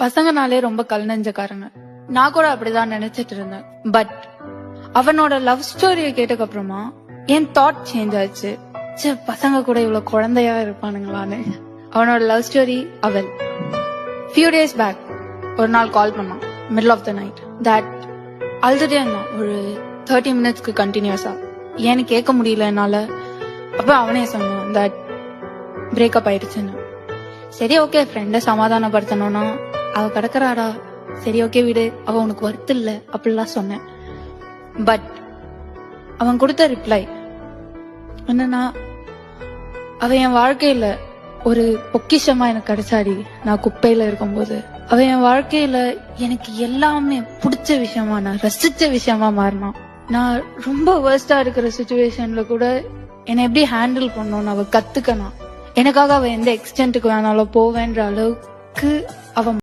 பசங்கனாலே ரொம்ப கல் நெஞ்சக்காரங்க. நான் கூட அப்படிதான் நினைச்சிட்டு இருந்தேன். பட் அவனோட லவ் ஸ்டோரிய கேட்டக்கு அப்புறமா என் தாட் சேஞ்ச் ஆச்சு. பசங்க கூட இவ்வளவு குழந்தையா இருப்பானுங்களான்னு. அவனோட லவ் ஸ்டோரி அவள். ஃபியூ டேஸ் பேக் ஒரு நாள் கால் பண்ணான், middle of the night. That அழுதுட்டே இருந்தான் ஒரு 30 மினிட்ஸ்க்கு கண்டினியூஸா. ஏன்னு கேட்க முடியல என்னால. அப்ப அவனே சொன்னான் தட் பிரேக்கப் ஆயிடுச்சுன்னு. சரி ஓகே, ஃப்ரெண்ட சமாதானப்படுத்தணும்னா அவ கிடக்குறாடா, சரி ஓகே விடு, அவ உனக்கு வருத்து இல்ல அப்படிலாம் சொன்னேன். பட் அவன் கொடுத்த ரிப்ளை என்னன்னா, அவ என் வாழ்க்கையில ஒரு பொக்கிஷமா எனக்கு கிடைச்சாடி. நான் குப்பையில இருக்கும்போது அவ என் வாழ்க்கையில எனக்கு எல்லாமே பிடிச்ச விஷயமா, நான் ரசிச்ச விஷயமா மாறினான். நான் ரொம்ப வேர்ஸ்டா இருக்கிற சிச்சுவேஷன்ல கூட என்னை எப்படி ஹேண்டில் பண்ணணும்னு அவ கத்துக்கணும். எனக்காக அவ எந்த எக்ஸ்டென்ட்டுக்கு வேணாலும் போவேன்ற அளவுக்கு அவ